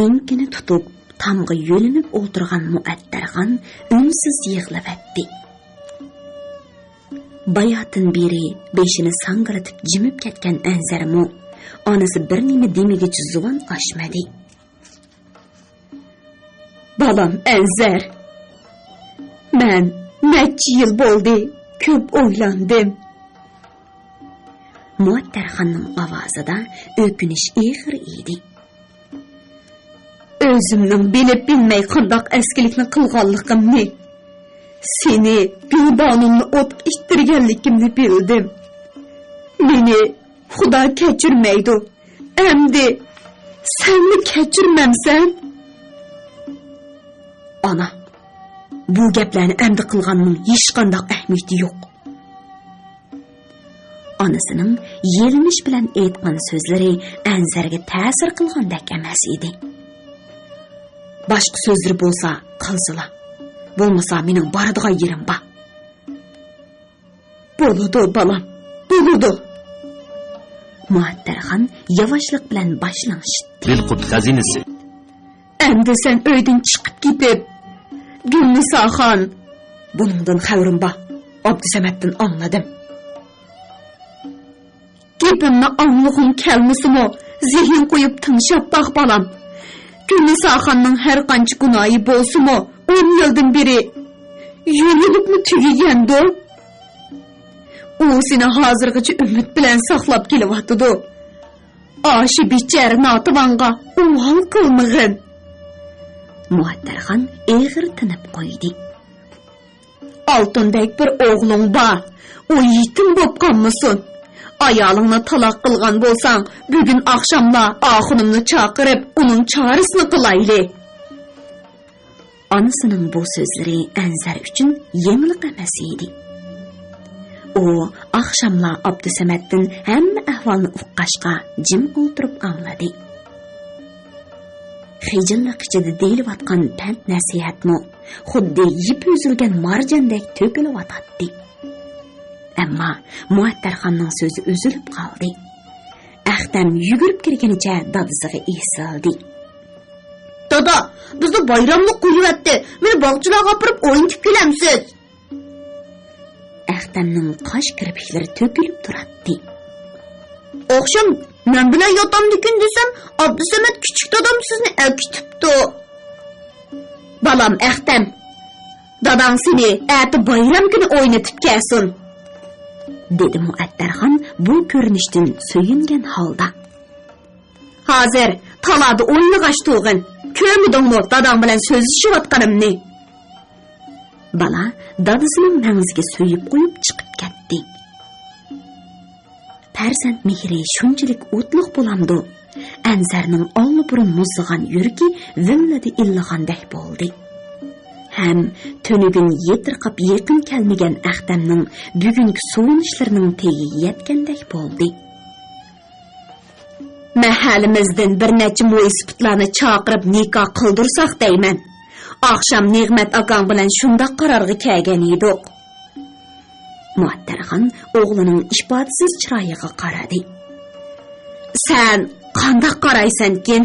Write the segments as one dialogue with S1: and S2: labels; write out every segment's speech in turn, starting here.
S1: enkini tutib tamga yo'linib o'ltirgan Muattarxon unsiz yig'lab etdi. Bayatın beri beşini sangılatıp jimib ketgan Anzarmu onasi bir nima demigicha zuvan ochmadi. Balam Anzar, men necha yil bo'ldi, ko'p o'ylandim. Muattarxonning ovozida o'kinish ig'ir edi. O'zimning bilib bilmay qandoq eskilikni qilganligimni, seni bilbonimni o't ittirganligimni bildim. Meni Xudo kechirmaydi. Endi senni kechirmamsan? Ana, bu gaplarni endi qilganning hech qanday ahamiyati yo'q. Onasining yelinish bilan aytgan so'zlari Anzarga ta'sir qilgandek emas edi. Boshqa so'zlar bo'lsa qilsila. Bo'lmasa mening boradigan yerim bor. Bo'ladi balam, bo'ladi. Muattarxon yavaşlık bilan başlanıştı.
S2: Dilqut xazinasi.
S1: Endi sen uydan chiqib ketib, Gulnisoxon, buningdan xabarim bor. Abdusamatdan anladim. Gapimni anlag'im kelmasimi, zehn qo'yib tinchab baq balam. Gulnisoxonning har qancha gunohi bo'lsa-mu, 10 yildan beri yo'libni tugagandi. O seni hozirgacha umid bilan saqlab kelyapti. Oshi bichara Notivonga o'g'il qilmag'in. Muattarxon eg'ir tinib qo'ydi. Oltindek bir o'g'ling bor. O yetim bo'lib qolmasin. Ayolingni taloq qilgan bo'lsang, bugun oqshomla oxunimni chaqirib, uning chorasini qilayli. Onasining bu so'zlari Anzar uchun yengil emas edi. O akşamla Abdusamatdan hamma ahvolni uqqashqa jim o'tirib angladi. Xijillik ichida deyilayotgan pand nasihatmi xuddi yip uzilgan marjandek to'kilayotdi. Ammo Muattarxonning so'zi uzilib qoldi. Axtam yugurib kirganicha dadasiga esildi. Dada, bizni bayramni qo'yibdi. Meni bog'chalarga olib o'ynatib kelamsiz? Axtamning qosh kirpiklari to'kilib turadi. Oqshom men bilan yotamdikin desam, Abdusamat kichik dadam sizni akitibdi. Balam Axtam, dadang seni ati bayram kuni o'ynatib kelsin, dedi Muattarxon bu ko'rinishdan so'yingan holda. Hozir talada o'ynag'ash to'g'in, ko'midingmi dadang bilan so'zlashayotganimni? Bala dadasining mangziga so'yib qo'yib chiqib ketdi. Farzand mehri shunchalik o'tliq bo'lamdi. Anzarning olli-burun muzg'an yuragi villada illag'andek bo'ldi. Ham tunugin yetirqab yaqin kelmagan Axtamning bugungi suvinishlarining tegi yetgandek bo'ldi. Mahallimizdan bir necha mo'ysiputlarni chaqirib nikoh qildirsak deyman. Akşam Nig'mat akam bilan shundoq qarorga kelgan edik. Muattarxon o'g'lining ishbodsiz chiroyiga qaradi. Sen qanday qaraysan-kin?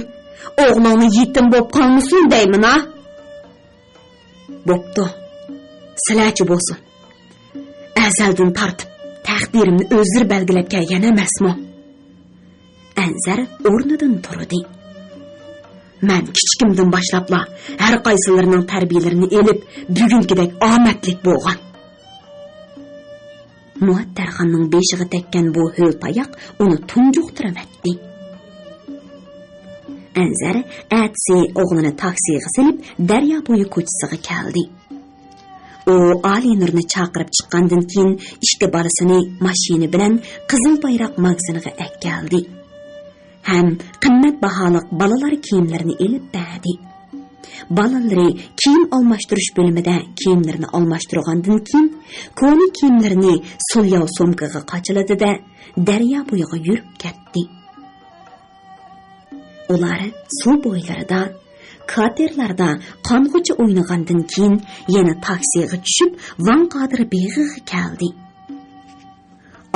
S1: O'g'lingni yetim bo'lib qolmasin deyman-a? Bo'pti. Sizlarchi bo'lsin. Azaldan tortib taqdirimni o'zlari belgilab kelgan emasmi? Anzar o'rnidan turdi. Men kichikimdan boshlabla har qaysilarining tarbiyalarini elib, bugünkidek omadlik bo'lgan. Muattarxonning beshiga tekkan bu ho'l tayoq uni tunjuqtirib etdi. Anzar atsi o'g'lini taksiga silib, daryo bo'yi ko'chasiga keldi. U Alinurni chaqirib chiqqandan keyin ishga bolasini mashina bilan Qizil bayroq magaziniga keldi. Hem qimmatbaholiq balalar kiyimlarini elib berdi. Balalari kiyim almashtirish bo'limida kiyimlarini almashtirgandan keyin ko'ni kiyimlarini so'lyav so'mkaga qochiladi-da, daryo bo'yiga yurib ketdi. Ular suv bo'ylarida, katerlarda qong'uchi o'ynagandan keyin yana taksiga tushib, Van Qodir beg'iga keldi.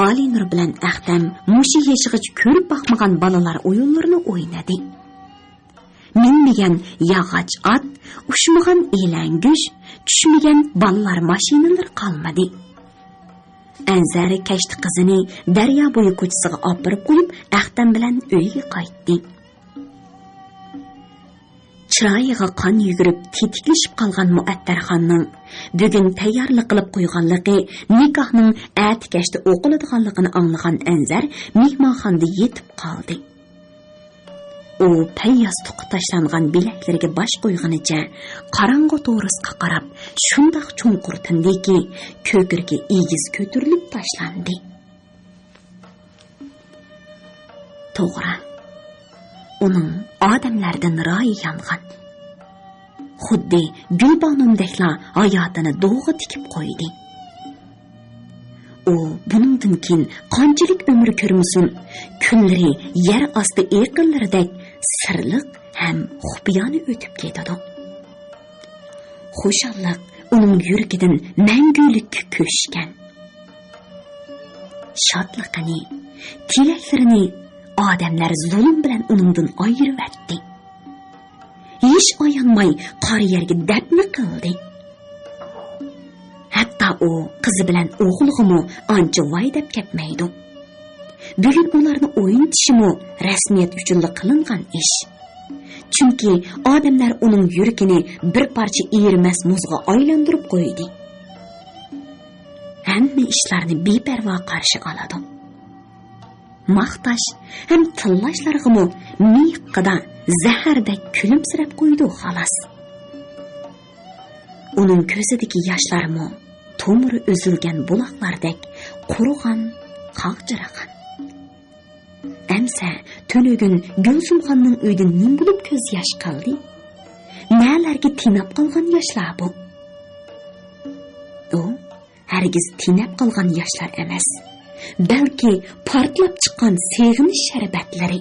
S1: Alinur bilan Axtam mushi yeshig'ich ko'rib baxmagan balalar o'yinlarini o'ynadi. minmagan yog'och ot, ushmagan elangüş, tushmagan ballar mashinalar qolmadi. Anzari kashti qizini daryo bo'yi ko'chasiga olib borib qo'yib, Ahtam bilan uyga qaytdi. Chiroyiga qon yugurib, tetiklashib qolgan Muattarxonning bugun tayyorlik qilib qo'yganligi, nikohning atikashda o'qiladiganligini anglagan Anzar mehmonxonada yetib qoldi. U payyas tuqi tashlangan bilaklariga bosh qo'ygunicha qorong'u to'risqa qarab shundoq chunqur tindiki, ko'kirga egiz ko'tarilib tashlandi. To'g'ri, uning odamlardan royi yongan. Xuddi Gulbonumdekla hayotini do'g'a tikib qo'ydi. U buningdan keyin qanchalik umr ko'rmasin, kunlari yer osti eqinlaridek sirliq ham xufiyona o'tib ketadi. Xushalliq uning yuragidan mangulikka ko'chgan. Shodliqini, tilaklarini odamlar zulm bilan uningdan ayirib etdi. Hech oyanmay qor yerga dafn qildi. Hatta o qizi bilan o'g'lig'imi ancha voy deb ketmaydi. Bugun ularni o'yintishimi rasmiyat uchun qilingan ish. Chunki odamlar uning yuragini bir parcha erimas muzga aylantirib qo'ydi. Hamma ishlarni beparvo qarshi oladi. Maqtash ham tillashlarg'imi miqida zahardek kulimsirab qo'ydi xolos. Uning ko'zidagi yoshlarmi tomiri uzilgan buloqlardek qurigan, qaqjiragan. Amsa tunugun Gulsumxonning uyida nim bo'lib ko'z yosh qildi. Nalarga tinab qolgan yoshlar bu. U hargiz tinab qolgan yoshlar emas, balki portlab chiqqan sevginish sharbatlari.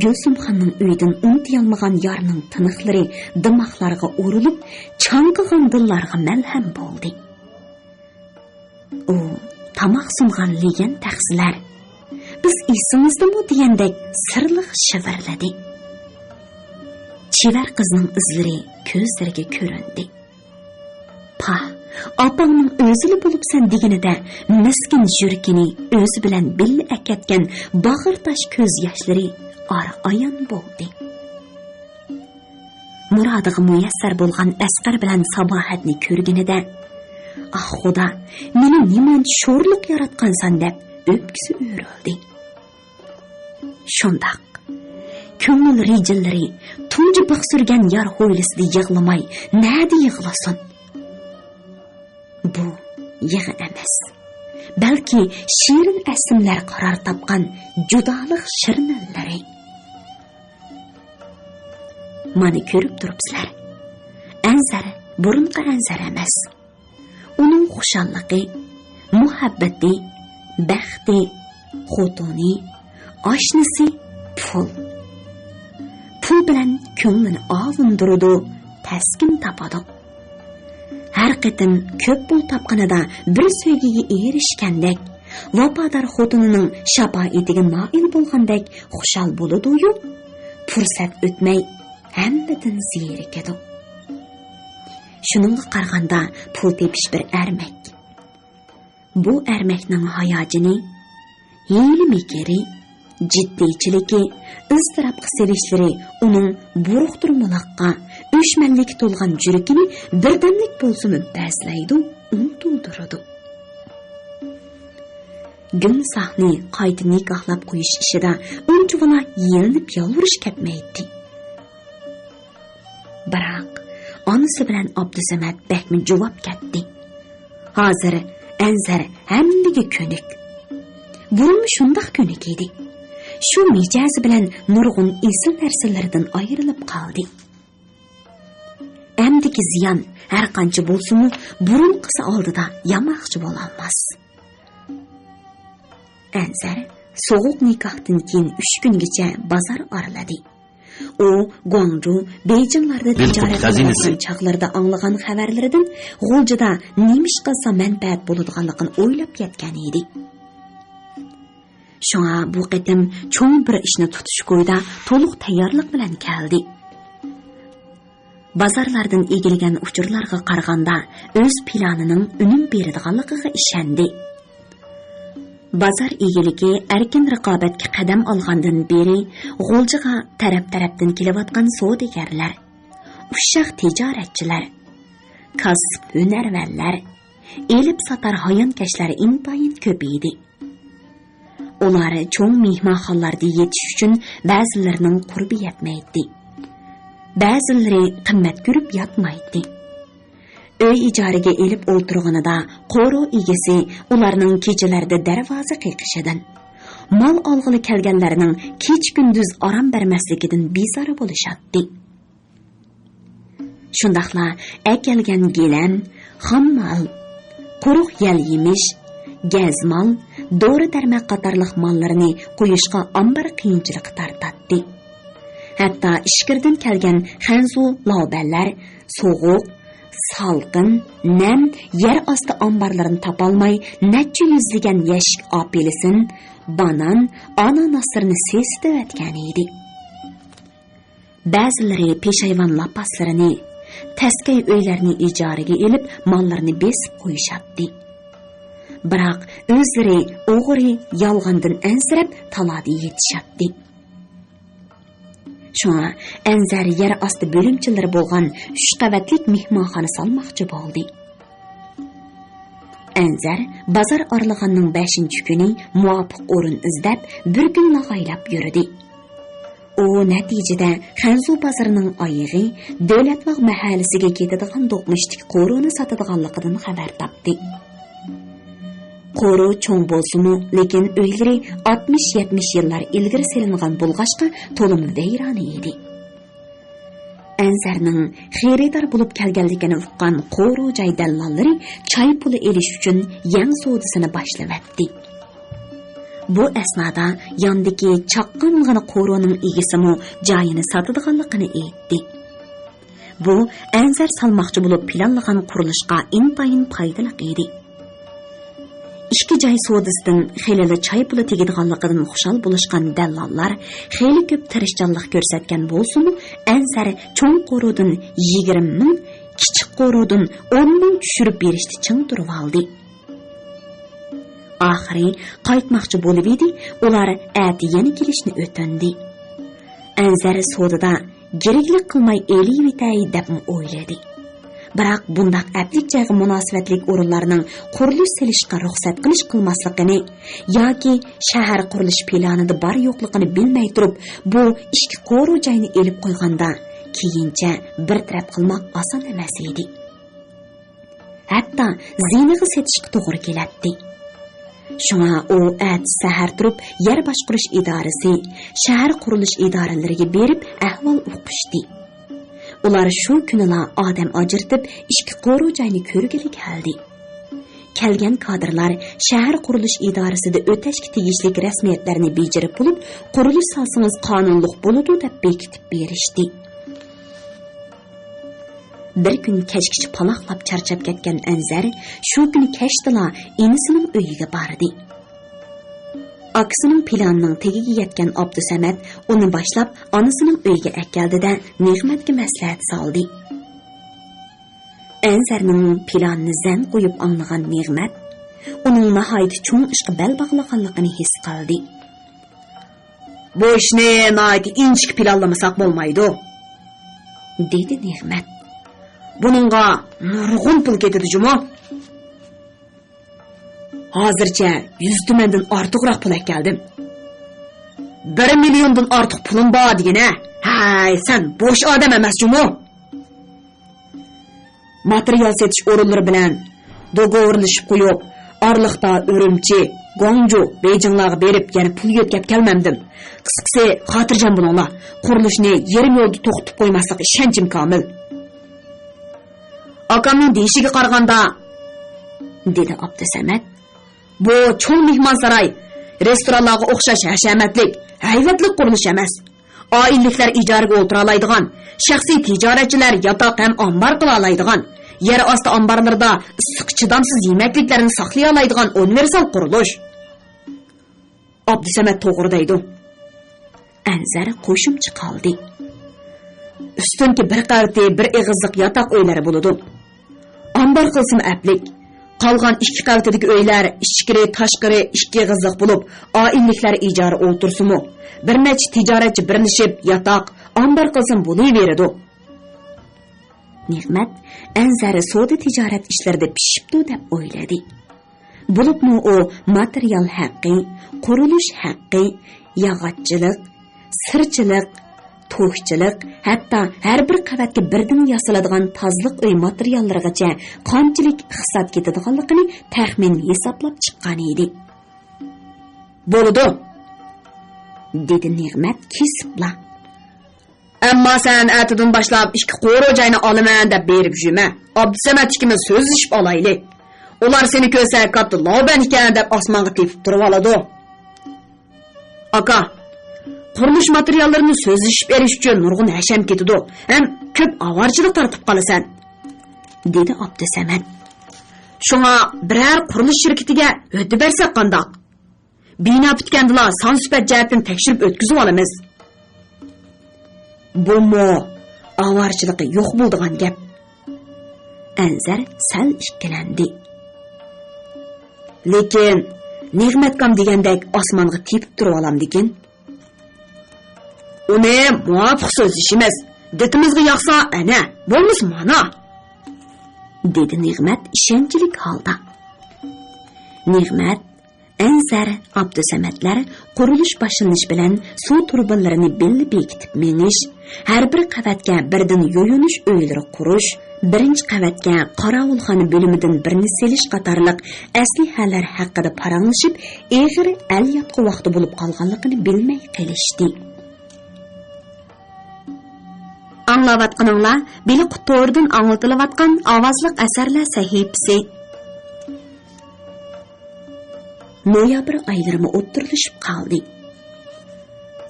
S1: Gulsumxonning uyidan unutolmagan yorning tiniqlari dimoqlarga urilib, chanqigan dillarga malham bo'ldi. U tamoq sungan legan taqsilar, biz esimizdami degandek sirliq shivirladi. Chivar qizning izlari ko'zlariga ko'rindi. Pa, opangning o'zili bo'libsan deganida miskin yuragini o'zi bilan billa akatgan bag'irtash ko'z yoshlari ayon bo'ldi. Murodiga muyassar bo'lgan Asqar bilan Sabohatni ko'rganida, "Ah Xudo, meni nimancha sho'rliq yaratgansan" deb o'pkisi o'rildi. Shundoq ko'ngil rejillari tunji baqsurgan yar ho'ylisida yig'lamay, nadi yig'lasin. Bu yig'i emas, balki shirin asmlar qaror topgan judolik shirnallari. Mani ko'rib turibsizlar. Anzar burunqi Anzar emas. Uning xushalliqi, muhabbati, baxti, xotoni, oshnasi pul. Pul bilan ko'nglini ovundiradi, taskin topadi. Har qitim ko'p pul topganida bir sevgiga erishgandek, vafodor xotinining shafoatiga noil bo'lgandek xushal bo'ladi-yu, fursat o'tmay hammadan zerikadi. Shuningga qaraganda pul tepish bir ermak. Bu ermakning hayojini, hiyli-mekeri, jiddiychiligi, iztirobga sevishlari uning buruqtirmoqqa, o'shmanlik to'lgan yuragini birdamlik bo'lsin bazlaydi, unutildiradi. Gulsahni qayta nikohlab qo'yish ishida unchagina yelinib yolvurish ketmaydi. Biroq onasi bilan Abdusamad bakmi javob ketdi. Hozir Anzar hammaga ko'nik. Burunmi shundoq ko'nik edi. Shu mijozi bilan nurg'un esil narsalardan ayrilib qoldi. Amdiki ziyon har qancha bo'lsa-mu, burun qisi oldida yamoqchi bo'lolmas. Anzar so'g'uq nikohdan keyin 3 kungacha bozor oraladi. U Guangzhou, Beyjinglarda tijorat qilgan chaqlarda anglagan xabarlardan G'uljida nemish qilsa manfaat bo'ladiganligini o'ylab yetgan edi. Şuna bu qitim cho'ng bir ishni tutish ko'yda to'liq tayyorlik bilan keldi. Bozorlardan egilgan uchurlarga qaraganda o'z planining unum beradiganligiga ishondi. Bozor egiligi erkin raqobatga qadam olgandan beri g'o'ljiga taraf-tarafdan kelayotgan savdogarlar, ushshaq tijoratchilar, kasb hunarvanlar, elib satar hayonkashlar intayin ko'paydi. Ular cho'ng mehmonxonalarda yetish uchun ba'zilarining qurbi yetmaydi. Ba'zilari qimmat ko'rib yotmaydi. Uy ijaraga elib o'ltirganida qo'ro egasi ularning kechalarida darvoza qiqishidan, mol olg'ili kelganlarning kech-kunduz orom bermasligidan bezori bo'lishadi. Shundaqla akelgan gilam, xommal, quruq yal yemish, gazmol, dori-darmaq qatorliq mollarni qo'yishga ombar qiyinchilik tortadi. Hatto ishkirdan kelgan xanzu lavballar, so'g'uq, salqin, nam, yer osti ombarlarini topolmay, necha yuzlagan yashik apelsin, banan, ananaslarni sesitayotgan edi. Ba'zilari peshayvon lapaslarini, taskay uylarni ijaraga elib, mollarni besib qo'yishadi. Biroq o'zlari o'g'ri yolg'ondan ansirab talada yetishadi. Şuna Anzar yer osti bo'limchilari bo'lgan 3 qavatlik mehmonxona solmoqchi bo'ldi. Anzar bozor orlig'ining 5-kuni muvofiq o'rin izlab bir kun lag'aylab yurdi. U natijada Xanzu bozorining oyig'i Davlatbog' mahallasiga ketadigan do'qmishlik qo'roni sotadiganligidan xabar topdi. Qo'ro cho'ng bo'lsa-mu, lekin uylari 60-70 yillar ilgari selingan bo'lg'ashqa to'lim vayrona edi. Anzarning xaridor bo'lib kelganligini uqqan qo'ro joy dallallari choy puli elish uchun yang savdosini boshlavatdi. Bu asnoda yondagi chaqqong'ina qo'roning egisi-mu joyini sotadiganligini aytdi. Bu Anzar salmoqchi bo'lib planlagan qurilishga intayin foydali edi. İki joy savdosidan xeyli choy puli tegadiganligidan xushal bo'lishgan dallallar xeyli ko'p tirishchanlik ko'rsatgan bo'lsa-mu, Anzar cho'ng qo'rodan 20 ming, kichik qo'rodan 10 ming tushirib berishni ching turib oldi. Oxiri qaytmoqchi bo'lib edi, ular ati yana kelishni o'tindi. Anzar savdoda geriklik qilmay eliyitay deb o'yladi. Biroq bundaq aplik joyga munosabatlik o'rinlarning qurilish silishga ruxsat qilmasligini yoki shahar qurilish planida bor yo'qligini bilmay turib, bu ikki qo'ru joyni elib qo'yganda keyincha bir taraf qilmoq oson emas edi. Hatto ziniga setishga to'g'ri keladi. Shuna u sahar turib yer boshqarish idorasi, shahar qurilish idoralariga berib ahvol o'qishdi. Ular shu kunila odam ajirtib, ikki qo'ru joyni ko'rgili keldi. Kelgan kadrlar shahar qurilish idorasida o'tashga tegishli rasmiyatlarni bajarib bo'lib, qurilish solsangiz qonunliq bo'ladi deb bekitib berishdi. Bir kun kechgacha paloqlab charchab ketgan Anzar shu kuni kashdila inisining uyiga bordi. Akisining planining tegiga yetgan Abdusamad uni boshlab onasining uyiga akeldida Nig'matga maslahat soldi. Anzarning planini zan qo'yib anglagan Nig'mat uning nihoyat cho'ng ishga bel bog'laganligini his qildi. Bu ishni nihoyat inchik planlamasak bo'lmaydi, dedi Nig'mat. Buningga nurg'un pul ketadi juma. Hozircha 100 tumandan ortiqroq pul keldim. 1 milliondan ortiq pulim bor degina. Hay, sen bo'sh odam emas juma. Material setish o'rinlari bilan dogovorlashib qo'yib, orliqda Urumchi, Guangzhou, Beijinglarga berib, yana pul yetkazib kelmamdim. Qisqasi, xotirjam bo'linglar. Qurilishni yarim yo'lda to'xtatib qo'ymaslik ishonchim komil. Akamning deyishiga qaraganda, dedi Abdusamad, bu cho'ng mehmonsaroy, restoranlarga o'xshash hashamatlik, hayvatlik qurilish emas. Oilliklar ijaraga o'tira oladigan, shaxsiy tijoratchilar yotoq ham ombar qila oladigan, yer osti ombarlarda issiq chidamsiz yemakliklarni saqlay oladigan universal qurilish. Abdusamat to'g'ri deydi. Anzar qo'shimcha qildi. Ustunki bir qavatli bir ig'izliq yotoq uylari bo'ladi. Ambar qilsin aplik. Qolgan 2 qavatdagi uylar ichkiri, tashqari 2 ig'izliq bo'lib, oilliklar ijara o'tirsimi? Bir necha tijoratchi birlashib yotoq, ambar qilsin bo'laveradi. Nig'mat Anzar savdo tijorat ishlarida pishibdi deb o'yladi. Bo'libmi u material haqqi, qurilish haqqi, yog'ochchilik, sirchilik, to'qchilik, hatto har bir qavatga birdan yasaladigan tozliq uy materiallarigacha qanchalik hisob ketadiganligini taxmin hisoblab chiqqan edi. Bo'ldi, dedi Nig'mat kesibla. Ammo sen atidan boshlab 2 qo'ro joyni olaman deb berib yurma. Abdusamat ikimiz so'zlashib olaylik. Ular seni ko'rsa katta loban ekan deb osmonga tepib turib oladi. Aka, qurilish materiallarini so'zlashib berish uchun nurg'un hasham ketadi. Ham ko'p avorchilik tortib qolasan, dedi Abdusamat. Shunga biror qurilish shirkatiga o'tib bersak qandoq? Bino bitgandilar son sifat jihatdan tekshirib o'tkazib olamiz. Bu avorchiligi yo'q bo'ldigan gap. Anzar sal ikkilandi. Lekin Nig'matkam degandek osmonga tepib turib olamdikin. Uni muvofiq so'zlashimiz. Ditimizga yoqsa ana, bo'lmas mana, dedi Nig'mat ishonchlik holda. Nig'mat, Anzar, Abdusamatlar qurilish boshlanish bilan suv turbinlarini belli bekitib menish, har bir qavatga birdan yo'yinish uylari qurish, birinchi qavatga qorovulxona bo'limidan birini selish qatorliq aslihalar haqida paranglashib, eg'ir al yotqi vaqti bo'lib qolganligini bilmay qilishdi. Anglayotganinglar Beli Qutordan anglatilayotgan ovozliq asarlar sahifasi. Noyabr oylarimi o'ttirilishib qoldi.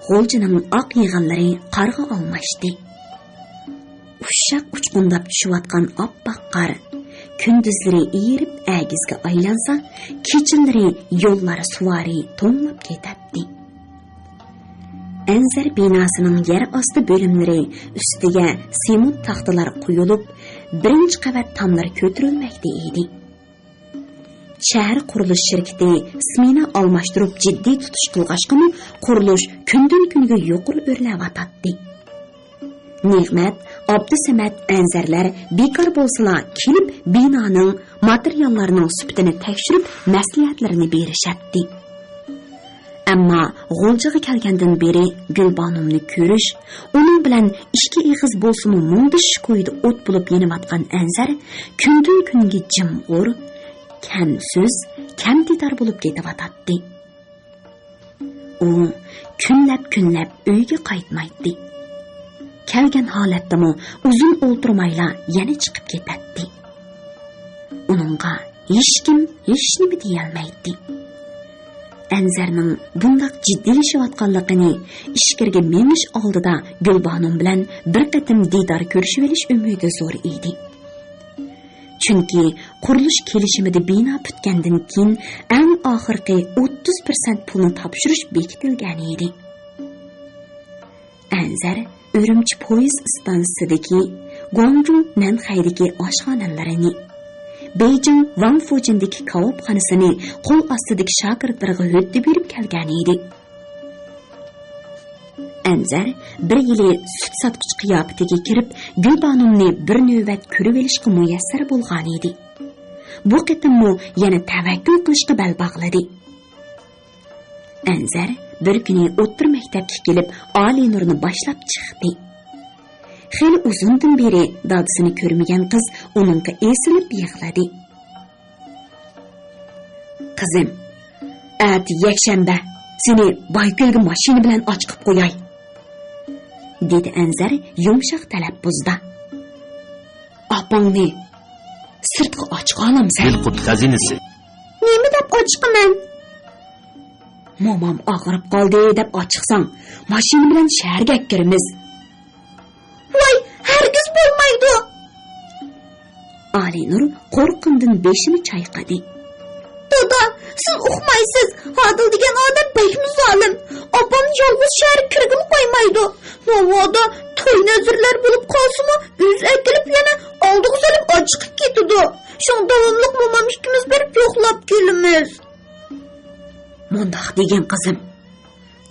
S1: G'o'ljining oq yig'inlari qarg'a olmashdi. Ushshaq uchqundab tushayotgan oppoq qor kunduzlari erib agizga aylansa, kechalari yo'llari suvari to'nlab ketadi. Anzar binosining yer osti bo'limlari ustiga sement taxtalar qo'yilib, birinchi qavat tomlari ko'tarilmoqda edi. Shahar qurilish shirkati smena almashtirib jiddiy tutish qilg'ashqini qurilish kundan kunga yuqori o'rlayotdi. Nig'mat, Abdusamat, Anzarlar bekor bo'lsalar kelib binoning materiallarining sifatini tekshirib maslahatlarini berishadi. Ammo G'o'ljiga kelgandan beri Gulbonumni ko'rish, uning bilan ishga eg'iz bo'lsa-mu mundish qo'ydi o't bo'lib yenayotgan Anzar kundan kunga jimg'ur, kam so'z, kam ditor bo'lib ketyotdi. U kunlab uyga qaytmaydi. Kelgan holatdami uzun o'ltirmayla yana chiqib ketadi. Uningga hech kim hech nima deya olmaydi. Anzarning bundoq jiddiylashayotganligini ishkirga menish oldida Gulbonim bilan bir qatim didor ko'rishib olish umidi zo'r edi. Chunki qurilish kelishimida bino bitgandan keyin eng oxirgi 30% pulni topshirish bekitilgan edi. Anzar Urumchi poyezd stansiyasidagi Guangzhou Nanhaydagi oshxonalarini, Beijing Wangfujindagi kavobxonasini qo'l ostidagi shogirdlarga o'tib berib kelgan edi. Anzar bir yili sut sotqich qiyofatiga kirib, Gulbonumni bir navbat ko'rib olishga muyassar bo'lgan edi. Bu qitimmo yana tavakkul qilishga bel bog'ladi. Anzar bir kuni o'ttir maktabga kelib, oliy nurni boshlab chiqdi. Xeyli uzundan beri dadisini ko'rmagan qiz uningga esilib yig'ladi. Qizim, at yakshanba seni Baykalga mashina bilan ochqib qo'yay, dedi Anzar yumshoq talaffuzda. Opangni sirtqa ochqanamsan?
S2: Dilqut xazinasi.
S1: Nima deb ochqaman? Momam og'rib qoldi deb ochiqsang, mashina bilan shaharga kiramiz. Voy, hargiz bo'lmaydi. Ali Nur qo'rqindan beshini chayqadi. Doda, siz uqmaysiz. Adil degan odam bekmi zolim. Opam yolg'iz shahar kirgim qo'ymaydi. Navoda to'y nazirlar bo'lib qolsa-mu, o'z akilib yana oldiga solib ochiqib ketadi. Shun davomliq momam ikkimiz berib yo'qlab kelamiz. Mundaq degan qizim.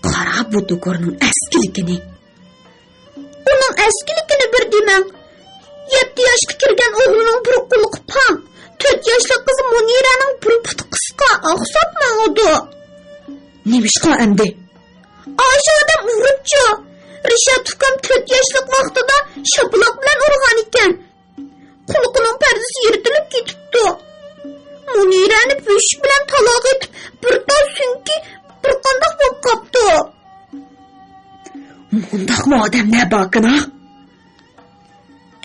S1: Qara bu do'korning eskiligini. Uning eskiligini bir demang. 7 yoshga kirgan o'g'lining bir qo'li qipam. 4 yoshli qizi Muniraning bir puti qisqa, oqsatmadi. Nimishqa endi? O'sha odam uribchi. Rishad ukam 4 yoshlik vaqtida shapuloq bilan urgan ekan. Quliqining pardasi yirtilib ketibdi. Munirani push bilan taloq etib, bir toz sunki bir qandoq bo'lib qopti. Mundaqmi odam ne bakına?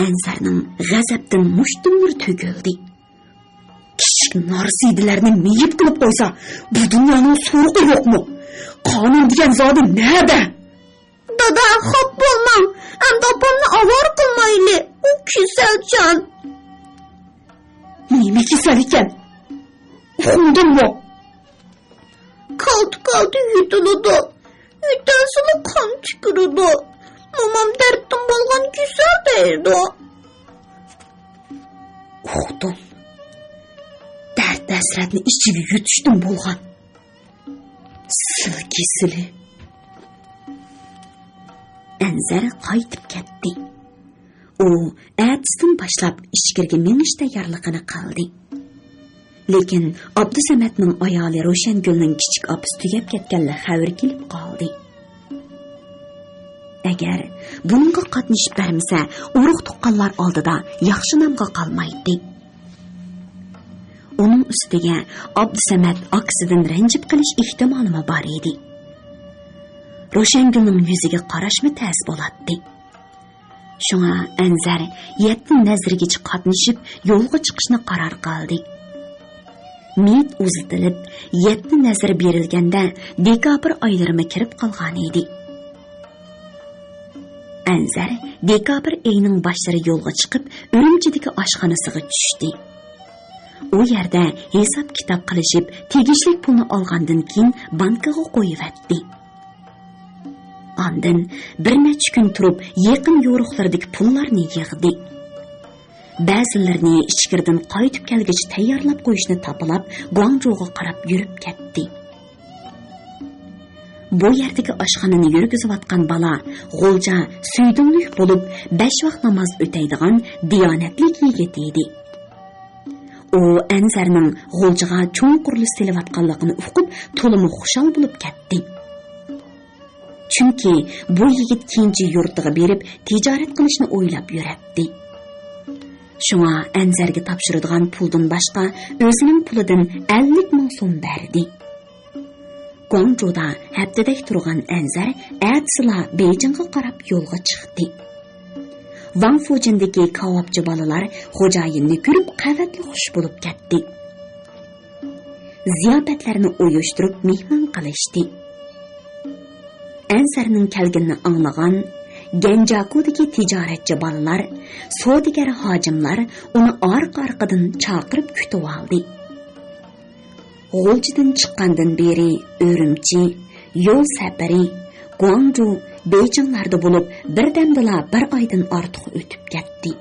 S1: Ensarning g'azabdan mushtumur to'kildi. Kichik norsidilarni miyib qilib qo'ysa, bu dunyoning so'rg'i yo'qmi? Qonun degan zodi nerede? Dada, xo'p bo'lmang. Endi opamni avor qilmayli. U kasaljon. Nima kasal ekan? Uxladingmi? Kaldı yutiladi. Yutasini qon tükürüdü. Momam darddan bo'lgan kasal deydi. Uxdim. Dard hasratni ichiga yutishdim bo'lgan. Silkisili. Enzar qaytib ketdi. U ertasidan boshlab ichkirga menish tayyorligini qildi. Lekin Abdusamatning ayoli Ro'shangulning kichik opasi tugab ketganlar xabar kelib qoldi. Agar bunga qatnashib bermasa, urug' tuqqanlar oldida yaxshi nomga qolmaydi. Uning ustiga Abdusamat aksidan ranjib qilish ehtimoli bor edi. Ro'shangulning yuziga qarashmi tez bo'ladi. Shunga Anzar 7 nazrigacha qatnashib yo'lga chiqishni qaror qildi. Miyat uzitilib 7 nazr berilganda dekabr oylarimi kirib qolgan edi. Anzar dekabr oyining boshlari yo'lga chiqib, Urumchidagi oshxonasiga tushdi. U yerda hisob kitob qilishib, tegishli pulni olgandan keyin bankaga qo'yibdi. Ondan bir necha kun turib, yaqin yo'riqlardagi pullarni yig'di. Ba'zilarini ichkirdan qaytib kelgach tayyorlab qo'yishni topilab, Guangzhouga qarab yurib ketdi. Bu yerdagi oshxonani yurgizayotgan bola G'o'lja suydumlik bo'lib, 5 vaqt namoz o'taydigan diyonatli yigit edi. U Anzarning G'o'ljaga cho'ng qurilish selayotganligini uqib, to'liq xushal bo'lib ketdi. Chunki bu yigit keyinchi yurtiga berib tijorat qilishni o'ylab yuribdi. Shunga Anzarga topshiradigan puldan boshqa o'zining pulidan 50 ming so'm berdi. Guangzhouda haftadak turgan Anzar ertasiga Beyjingga qarab yo'lga chiqdi. Wang Fujindagi kavobchi bolalar xo'jayinni ko'rib qavatli xush bo'lib ketdi. Ziyofatlarni uyushtirib mehmon qilishdi. Anzarning kelganini anglagan Genjakudagi tijoratchi bolalar, savdogar hojimlar uni orqa-orqadan chaqirib kutib oldi. G'o'ljidan chiqqandan beri Urumchi, yo'l safari, Guangzhou, Beyjinglarda bo'lib, birdamdala bir oydan ortiq o'tib ketdi.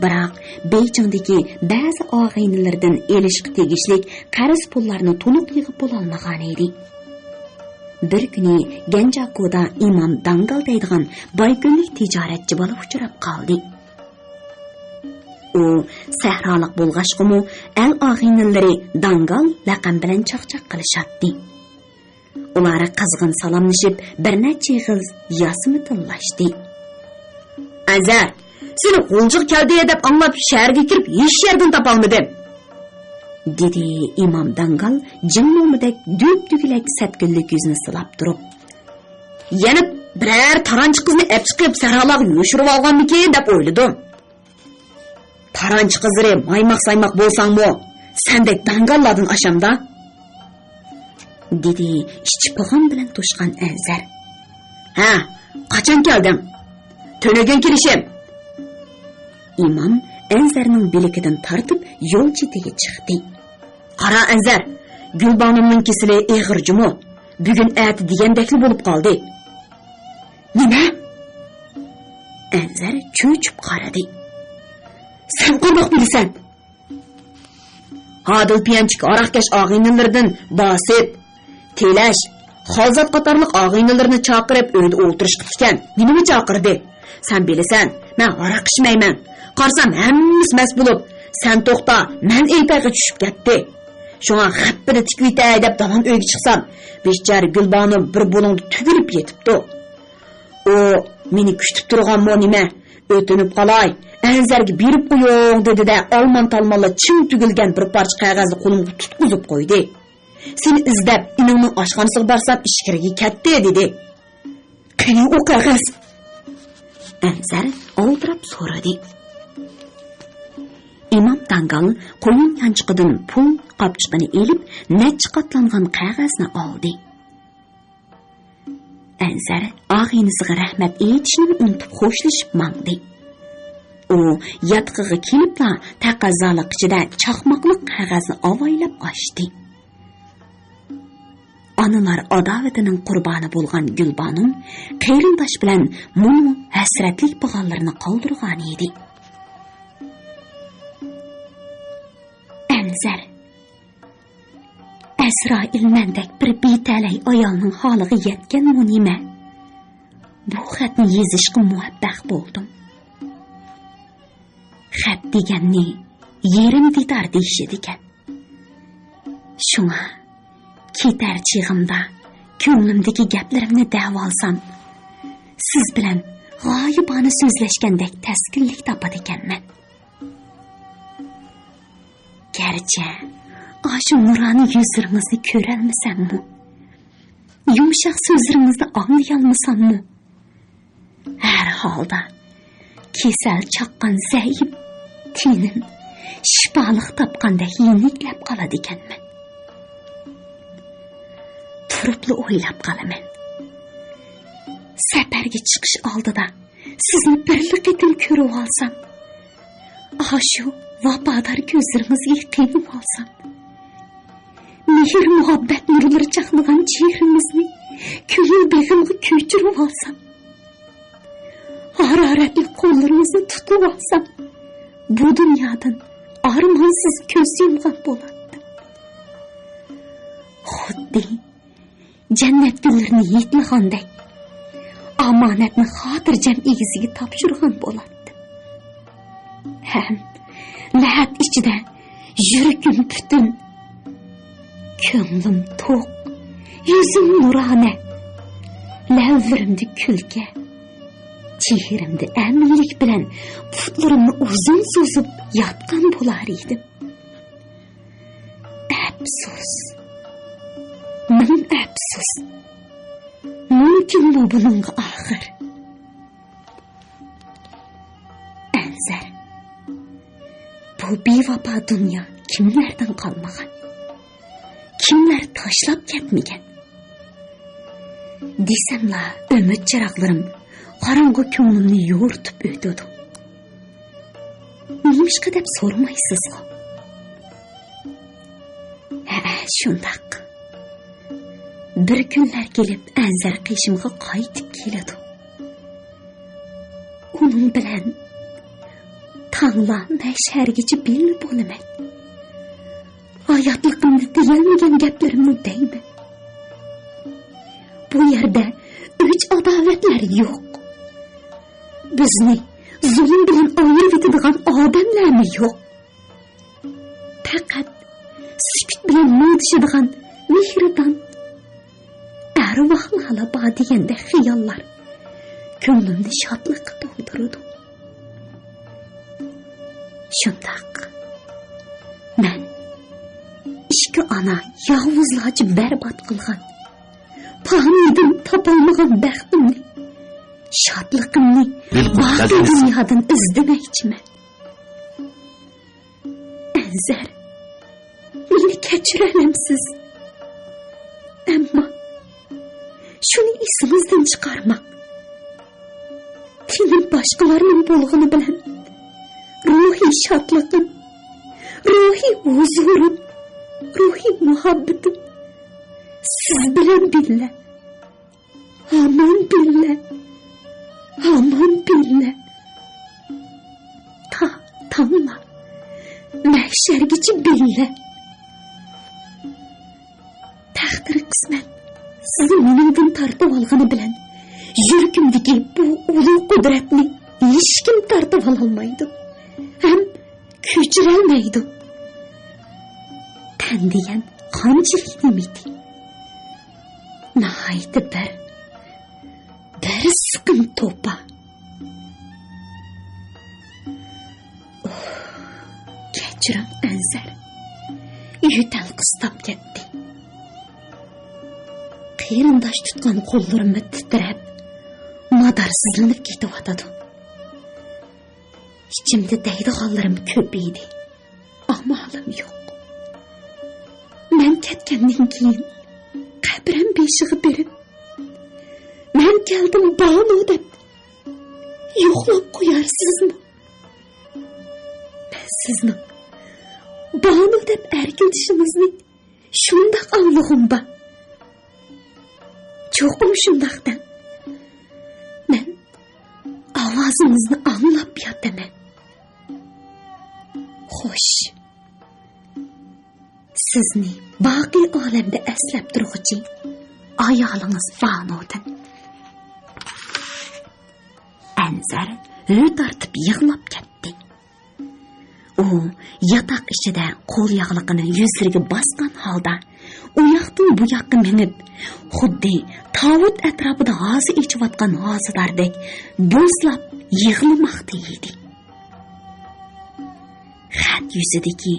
S1: Biroq Beyjingdagi ba'zi og'aynilardan elishga tegishli qarz pullarni to'liq yig'ib bo'lolmagan edi. Bir kuni Genjakuda imom Dangal deydigan boygunlik tijoratchi bola uchrab qoldi. U sahrolik bo'lg'achqimi, al og'aynilari Dangal laqam bilan chaqchaq qilishadi. Ular qizg'in salomlashib, bir necha yig'iz yasmi tillashdi. Azar, seni G'o'ljiq keldi deb anglab shaharga kirib, hech yerdan topolmadim. Dedi imom Dangal jinnomidek düp-dügülek sepkillik yüzünü silab turib. Yana birer taranchi qizni ep chiqib saralaga yo'shirib olganmikin deb o'yladim. Taranchi qizri maymoq-saymoq bo'lsangmi, sendek dangallardan ashamda? Dedi ishchipag'on bilan to'shgan Anzar. Ha, qachon kelding? To'nagan kirishim. Imom Anzarning bilikidan tortib yo'l chetiga chiqdi. Qara Anzar, Gulbanımning kesili ig'ir jumut. Bugun ati degandekli bo'lib qoldi. Nima? Anzar cho'chib qaradi. Sen qandoq bilasan? Hadil piyanchik araqkash og'inlardan bosib, telash, hozat qatorliq og'inlarni chaqirib uyda o'tirish qilgan. Nima chaqirdi? Sen bilasan, men araq ichmayman. Qarsam hammasi mas bo'lib, sen to'xta, men aypaga tushib ketdi. Şuna xappini tikvita deb dalon uyga chiqsam, bechora Gulbonim bir bo'lingda tugilib yetibdi. O meni kutib turganmi nima? O'tinib qolay, Anzarga berib qo'ying dedi-da, olmon-talmonla chim tugilgan bir parcha qog'ozni qo'limga tutqizib qo'ydi. Seni izlab iningning oshxonasiga borsam ishkirga ketdi dedi. Qani o qog'oz? Anzar oltirab so'radi. İmam Dangal qo'yin yanchiqidan pul qopchiqini elib, necha qatlangan qog'ozni oldi. Anzar og'inisiga rahmat aytishni unutib xo'shlashib mangdi. U yatqiga kelibla taqozolik ichida chaqmoqli qog'ozni avaylab ochdi. Onalar adovatining qurboni bo'lgan Gulbonim qayrindosh bilan munu hasratlik bo'lganlarini qoldirgan edi. Anzar Azroil mendek bir betalay ayolning holiga yetganmi nima? Bu xatni yozishga muvaffaq bo'ldim. Xat deganni yerim didor deyishadi ekan. Shunga ketar chig'imda ko'nglimdagi gaplarimni davolsam, siz bilan g'oyibona so'zlashgandek taskinlik topadi ekanman. Gerçi aşu nurani yüzlerinizni ko'rolmasammi? Yumshoq so'zlaringizni anglayolmasammi? Har holda kesal chaqqan zaif tenim shifolik topgandek yeniklab qoladi ekanman. Turibli o'ylab qolaman. Safarga chiqish oldida sizni birlik etib ko'rib olsam, aşu vafodor ko'zlaringizga qiyib olsam, mehr muhabbat nurlari chaqnagan chehramizni ko'ngil beg'imga ko'chirib olsam, haroratli qo'llaringizni tutib olsam, bu dunyodan armonsiz ko'z yumgan bo'lardi. Xuddi jannat gullarini yetlagandek omonatni xotirjam egasiga topshirgan bo'lardi. Ham lahat ichida yuragim butun, ko'nglim to'q, yuzim nurona, lavlarimda kulga, chehramda aminlik bilan putlarimni uzun so'zib yotgan bo'lar edim. Afsus, ming afsus. Mumkinmi buningga oxir? Anzar, bu bevafo dunyo kimlardan qolmagan? Kimlar tashlab ketmagan? Desamla umid chiroqlarim qorong'u ko'nglimni yo'rtib o'tadi. Nimishqa deb so'ramaysiz-ku? Ha, shundoq. Bir kunlar kelib Anzar qishimga qaytib keladi. Uning bilan tangla mashargacha belli bo'laman. Hayotligimda deyilmagan gaplarimni deyman. Bu yerda uch adovatlar yo'q. Bizni zulm bilan ayirib etadigan odamlarmi yo'q. Faqat sukut bilan mo'dishadigan mehribon arvohlar bor deganda xiyollar ko'nglimni shodlikqa to'ldiradi. Shundoq men ishki ona yolg'izlarcha barbod qilgan, pahmidim topolmagan baxtimni, shodligimni boshqa dunyodan izlamoqchiman. Anzar, meni kechiramsiz. Ammo shuni esimizdan chiqarmoq. Tenim boshqalarning bo'lg'ini bilan ruhiy shodligim, ruhiy huzurim ruhiy muhabbetim siz bilan billa. Hamon billa. Hamon billa. Tamla. Mahşergichi billa. Taqdir qismat sizni meningdan tartib olgani bilan yuragimdagi bu ulug' qudratni hech kim tartib ololmaydi. Ham ko'chirolmaydi. Tan degan qanchalik nimati. Nihoyatda bir siqim to'pa. Kechiring Anzar. Yo'tal qistab ketdi. Qiyrindosh tutgan qo'llarimni titrab, madarsizlanib ketyotadi. İçimde deydiganlarim ko'p edi. Amalim yo'q. Men ketgandan keyin qabrim beshiga berib, men keldim Banu deb yo'qlab qo'yarsizmi? Men sizning Banu deb erkilishingizni shundoq anglag'im ba. Cho'qim shundoqdan. Men ovozingizni anglab yotaman. Xo'sh. Sizni baqiy olamda eslab turg'uchi ayolingiz Banudan. Anzar tartib yig'lab ketdi. U yotoq ichida qo'l yog'liqini yuzlariga bosgan holda u yoqdan bu yoqqa minib, xuddi tavut atrofida g'ozi ichayotgan g'ozilardek bo'zlab yig'lamoqda edi. Xat yuzidagi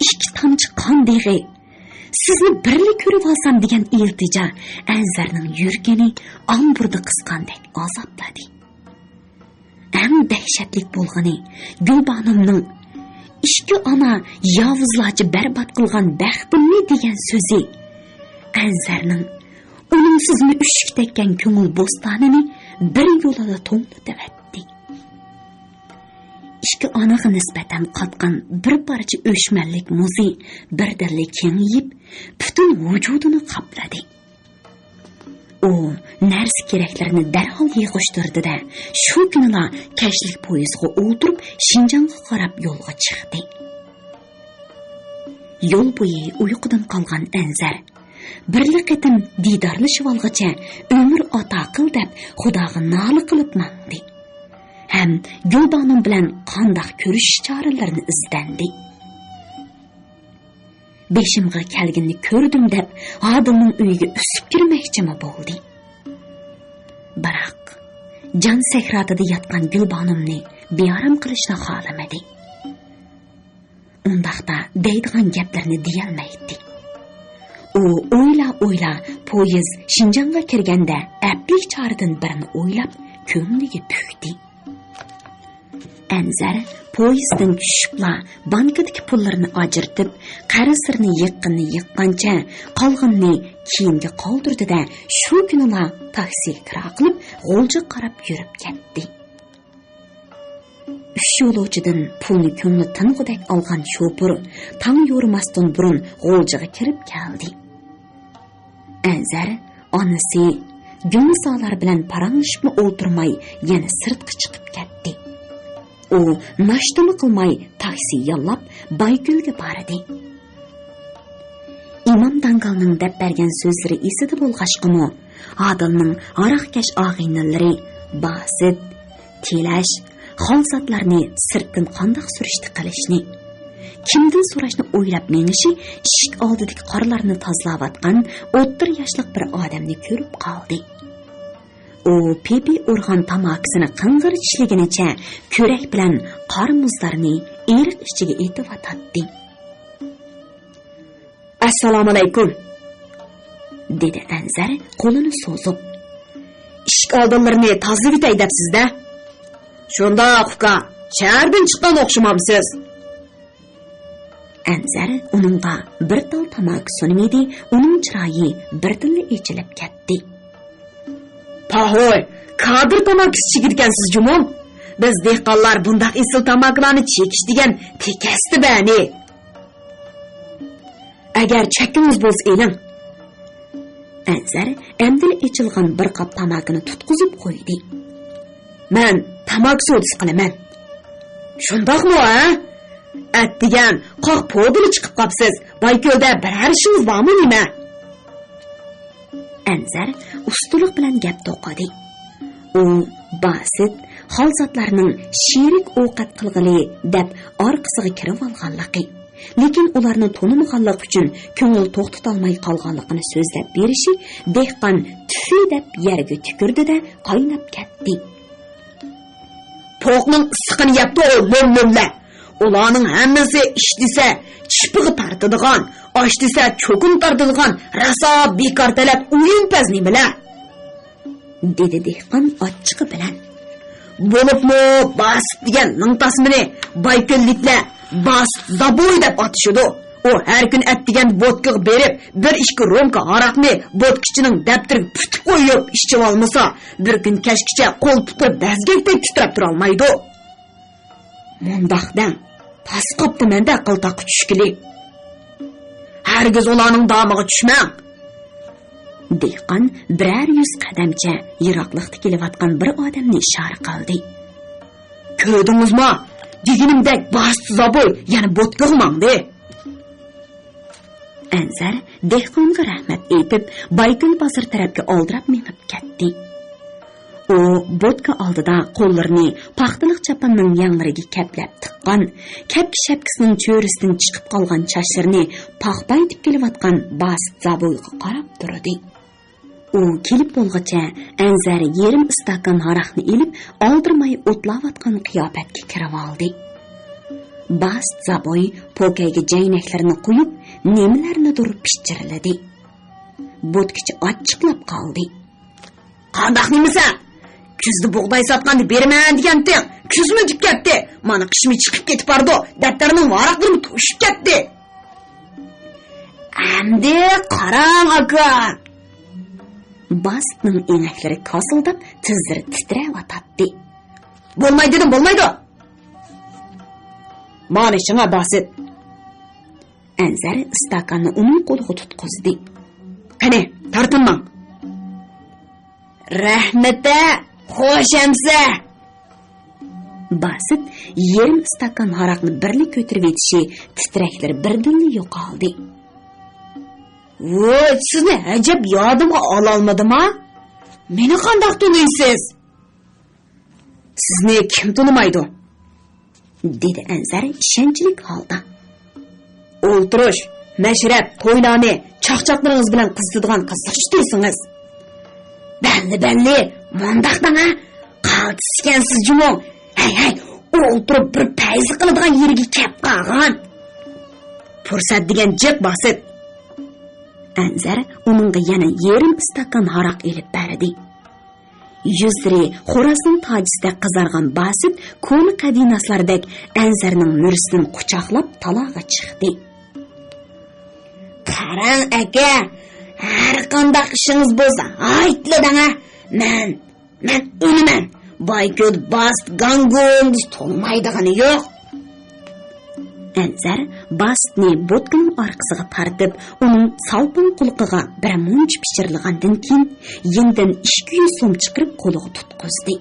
S1: ikki tomchi qon deg'i sizni birlik ko'rib olsam degan iltijo Anzarning yuragini amburda qisqandek azobladi. Eng dahshatli bo'lgani Gulbanimning ishki ona yovuzlarcha barbod qilgan baxtimni degan so'zi Anzarning uning sizni ushuk tekkan ko'ngil bo'stonini bir yo'lada to'ng'itdi. İşki anaga nisbatan qatqan bir parcha o'shmanlik muzi birdirli kengayib, butun vujudini qopladi. U narsa keraklarini darhol yig'ishtirdi-da, shu kunila kashlik poyezdiga o'tirib, Shinjonga qarab yo'lga chiqdi. Yo'l bo'yi uyqudan qolgan Anzar birli qitim didorlashib olgacha umr ata qil deb Xudoga nola qilib mangdi. Hem Gulbanim bilan qandoq ko'rish choralarini izlandi. Beshimga kelganini ko'rdim deb Odilning uyiga usib kirmoqchimi bo'ldi. Biroq jon sakratida yotgan Gulbanimni bearam qilishni xohlamadi. Undaqda deydigan gaplarni deyolmaydi. U o'yla poyezd Shinjonga kirganda aplik choridan birini o'ylab ko'ngliga pukdi. Anzar poyezddan tushibla bankadagi pullarini ajratib, qarasirini yiqqancha qolganini kiyimga qoldirdi-da, shu kunila taksiga kira qilib, G'o'lja qarab yurib ketdi. Uch yo'lovchidan pulni ko'ngli ting'idek olgan shofir tong yo'rimasdan burun G'o'ljaga kirib keldi. Anzar onasi Gumsolar bilan paranglashib o'ltirmay yana sirtqa chiqib ketdi. U nashtami qilmay taksi yollab Baygulga bordi. Imom Dangalning deb bergan so'zlari esida bo'lg'ashqimi, Odilning aroqkash og'inlari basit, telash, xolsatlarni sirtdan qandoq surishti qilishni, kimdan so'rashni o'ylab menishi eshik oldidagi qorlarni tozlayotgan 30 yoshli bir odamni ko'rib qoldi. U pipi urgan tamakisini qing'ir tishliginicha ko'rak bilan qor muzlarni eriq ichiga etib atdi. Assalomu alaykum, dedi Anzar qo'lini so'zib. Ishq oldinlarini tozalab o'tay debsiz-da? Shunda uka, shahardan chiqqan o'xshamamsiz. Anzar uningga bir tal tamak sunmidi, uning chiroyi birdinla echilib ketdi. Pahoy, kadr tamakisi chekirgansiz jumon. Biz dehqonlar bundaq esil tamaklarni chekish degan tekasdi bani. Agar chekingiz bo'lsa eling. Anzar amdil ichilgan bir qop tamakini tutqizib qo'ydi. Men tamak sodisi qilaman. Shundoqmi, ha? Atdigan qoq podili chiqib qopsiz. Bayko'lda biror ishingiz bormi nima? Anzar ustulik bilan gap to'qadi. U basit xolzotlarning shirik ovqat qilg'ili deb orqasiga kirib olganligi, lekin ularni to'nimaganlik uchun ko'ngil to'xtatolmay qolganligini so'zlab berishi dehqon tufi deb yerga tukirdi-da qaynab ketdi. To'qning issiqini yapti o lo'l-lo'llar. Ularning hammasi ish desa chipig'i tartadigan, osh desa cho'kin tartadigan raso bekor talab o'yin pazni bilan, dedi dehqon ochiqi bilan. Bo'libmi bas degan ningtasmini baykolliklar bas zaboy deb atishadi. O har kun at degan vodka berib, 1-2 romka aroqni vodkachining daftariga putib qo'yib ichib olmasa, bir kun kashkicha qo'l tutib bazgakdek titrab tura olmaydi. Mundaqdan pas qopdi menda qiltaq tushkili. Hargiz ularning damiga tushmang. Dehqon birer 100 qadamcha yiroqlikda kelayotgan bir odamni ishora qildi. Ko'rdingizmi? Deganimdek bast zaboy, ya'ni vodka qilmangdi. Anzar dehqonga rahmat aytib, Baykul bozor tarafga oldirab minib ketdi. U vodka oldida qo'llarini paxtaliq chapanning yanglariga kaplab tiqqan, kapki shapkisining cho'risidan chiqib qolgan chashlarni paxbaytib kelayotgan bast zaboyga qarab turdi. U kelib bo'lgacha Anzar yarim istakan aroqni ilib, oldirmay o'tlayotgan qiyofatga kirib oldi. Bast zaboy pokayga jaynaklarini qo'yib, nimalarnidir pishchiriladi. Vodkachi ochiqlab qoldi. Qandoq nimasa? Kuzda bug'doy sotganda beraman degandim. Kuzmi deb ketdi. Mana qishmi chiqib ketib bordi. Daftarning varaqlari to'shib ketdi. Endi qarang aka. Bastning enaklari kosildab, tizlari titrayotdi. Bo'lmaydi dedim, bo'lmaydi. Mana shunga basit. Anzar istakanni uning qo'liga tutqizdi. Qani, tortinmang. Rahmata, xo'shamsa. Basit yarim istakan aroqni birlik ko'tarib etishi titraklari birdan yo'qoldi. Voy, sizni ajab yodimga ola olmadim-a? Meni qandoq taniysiz? Sizni kim tanimaydi? Dedi Anzar ishonchli holda. O'ltirish, mashrab, to'ylarni chaqchaqlaringiz bilan qizitadigan qiziqchi deysiz. Balli, mondaqdan-a? Qaltisgansiz jumon. Hay, o'ltirib bir payzi qiladigan yerga kelib qolgan. Fursat degan jiq basit. Anzar uningga yana yarim istakan aroq elib berdi. Yuzlari xo'rozning tojisida qizargan basit ko'ni qadinaslardek Anzarning mursidan quchoqlab taloga chiqdi. Qarang aka, har qanday ishingiz bo'lsa aytladanga. Men o'liman. Baykul bast gangung to'lmaydigani yo'q. Anzar bastni vodkaning orqasiga tartib, uning salpin qulqiga bir munch pishirilgandan keyin yendan 200 so'm chiqarib qo'liga tutqizdi.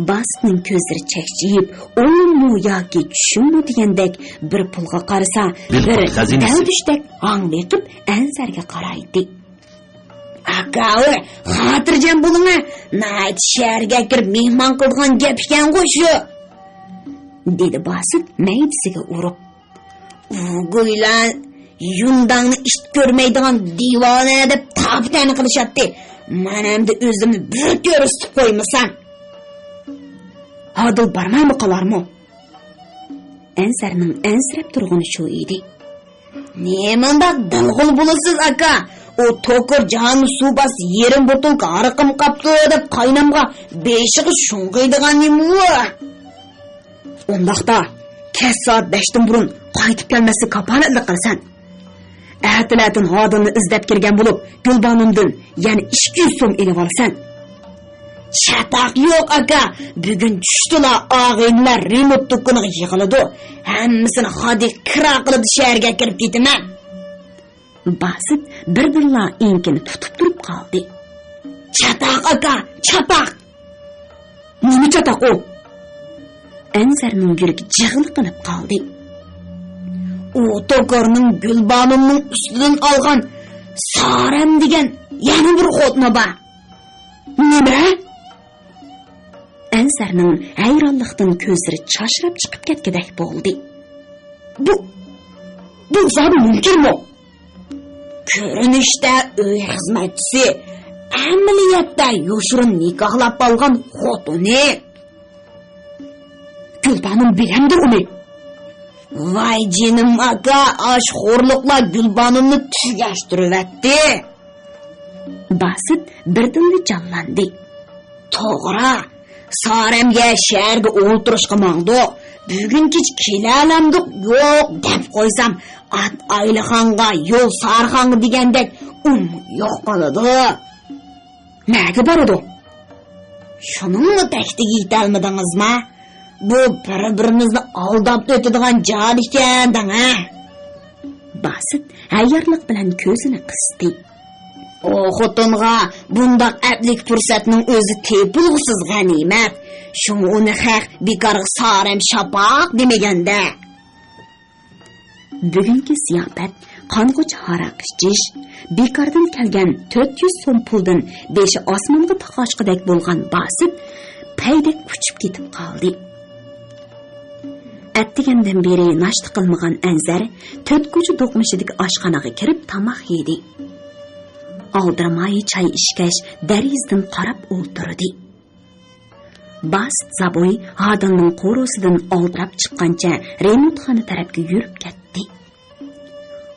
S1: Bastning ko'zlari chaqchiyib, o'lmu yoki tushimmi degandek bir pulga qarasa, bir davdushdek anglayib Anzarga qaraydi. Aka, xotirjam bo'ling, nayt shaharga kirib mehmon qilgan gap ekan qo'shu. Dedi basit maydisiga urib. Go'ylan yundangni ish ko'rmaydigan divona deb ta'bitani qilishatdi. Men hamda o'zimni bir ko'rsatib qo'ymasam. Adil barmaymi qolarmi? Ansarning ansirab turg'ini shu edi. Nemanda dilg'ul bo'lasiz aka? O to'kir jon suv bas yerim botulka ariqim qapti deb qaynamga beshig'i shunqiydigan nima? Ondaqda kes soat 5dan burun qaytib kelmasi kapolatlik qilsan. Ertalatin hodini izlab kirgan bo'lib, Gulbonimdan yana 200 so'm elib olsan. Chataq yo'q aka. Bugun tushdilar og'inlar remont do'koniga yig'iladi. Hammasini hodi kira qilib shaharga kirib ketaman. Basit bir-birla enkini tutib turib qoldi. Chatoq aka, chatoq. Nima chatoq u? Anzarning yuragi jig'liqinib qoldi. U To'g'rining Gulbonimning ustidan olgan Saram degan yana bir xotni bor. Nima? Anzarning hayronlikdan ko'zlari chashrab chiqib ketgandek bo'ldi. Bu zodi mumkinmi? Ko'rinishda uy xizmatchisi, amaliyotda yoshirin nikohlab olgan xotini. Gulbonim bilamdir uni. Voy jinim aka, oshxo'rliqlar Gulbonimni tugashtiribdi. Basit birdan jonlandi. To'g'ri, Saramga shaharga o'ltirishga mangdi. Bugun kech kelalamdiq, yo'q deb qo'ysam, at Aylixonga, yo'l Sarxonga degandek yo'q qoladi. Nega boradi? Shuningni taktiga yetolmadingizmi? Bu bir-birimizni aldab o'tadigan jon ekan-da. Basit hayyorlik bilan ko'zini qisdi. O xotinga bundaq atlik fursatning o'zi tepilg'isiz g'animat. Shuni uni haq bekorga Saram shapoq demaganda. Bugungi ziyofat qong'uch haraq ichish, bekordan kelgan 400 so'm puldan 5 osmonga taqoshqidek bo'lgan Basit paydek uchib ketib qoldi. Attigandan beri nashta qilmagan Anzar to'rtko'cha do'qmishidagi oshxonaga kirib tamoq yedi. Aldirmay çay ishkash darizdan qarab o'ltirdi. Basit Zaboy Adilning qo'rosidan oldirab chiqqancha remontxona tarafga yurib ketdi.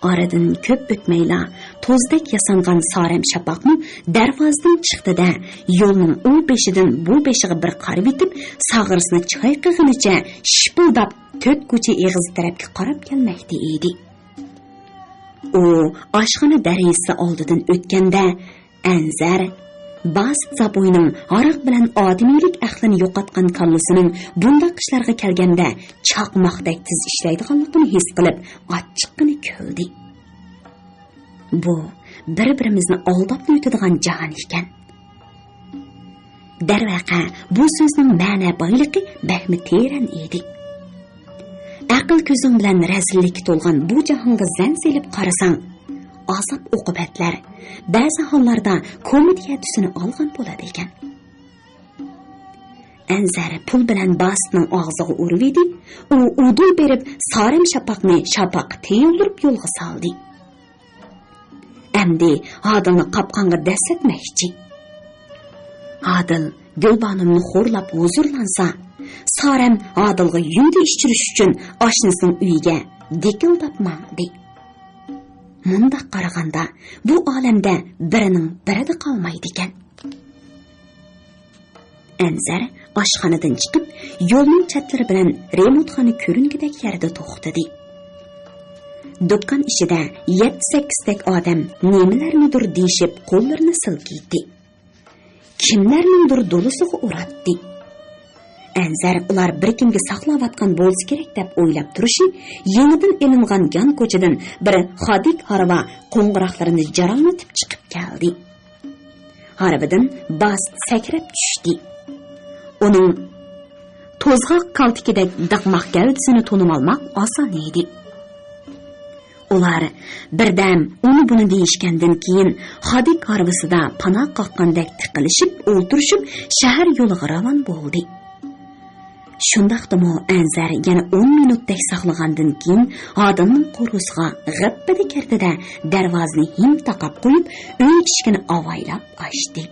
S1: Oradan ko'p o'tmayla to'zdek yasangan Saram shapoqni darvozadan chiqdi-da, yo'lning u beshidan bu beshiga bir qarab etib, sag'irsini chayqag'inicha shipildab to'rtko'cha eg'iz tarafga qarab kelmoqda edi. U oshxona darizasi oldidan o'tganda Anzar Basit Zaboyning aroq bilan odamiylik aqlini yo'qotgan kallasining bunday ishlarga kelganda chaqmoqdek tiz ishlaydiganligini his qilib, ochiqqina kuldi. Bu bir-birimizni aldab o'tadigan jahon ekan. Darvaqa bu so'zning ma'no boyligi bahmi teran edi. Aql ko'zing bilan razillik to'lgan bu jahonga zan selib qarasang, azob uqubatlar ba'zi hollarda komediya tusini olgan bo'ladi ekan. Anzar pul bilan Basitning og'ziga urib edi, u udul berib Saram shapoqni shapoq teyildirib yo'lga soldi. Endi Adilni qopqonga daslatmoqchi. Adil Gulbonimni xo'rlab huzurlansa, Saram Adilga yunda ishtirish uchun oshnasining uyiga dekildab mangdi. Mundaq qaraganda bu olamda birining birida qolmaydi ekan. Anzar oshxonadan chiqib, yo'lning chatlari bilan remontxona ko'ringidek yerda to'xtadi. Do'kon ichida 7-8 tak odam nimalarnidir deyishib qo'llarini silkiydi. Kimlarningdir do'lisiga uratdi. Anzar ular bir kimga saqlayotgan bo'lsa kerak deb o'ylab turishi, yenidan elingan gan ko'chadan bir xodik harva qo'ng'iroqlarini jaranglatib chiqib keldi. Harvadan Basit sakrab tushdi. Uning to'zg'oq kaltikidek daqmoq gavdasini to'nib olmoq oson edi. Ular birdam uni buni deyishgandan keyin xodik harvasida panoh qoqqandek tiqilishib, o'ltirishib shahar yo'liga ravon bo'ldi. Shundaqdimi Anzar yana 10 minutdek saqlagandan keyin Adilning qo'rosiga g'appida kirdi-da, darvozani him taqab qo'yib, uy eshigini avaylab ochdi.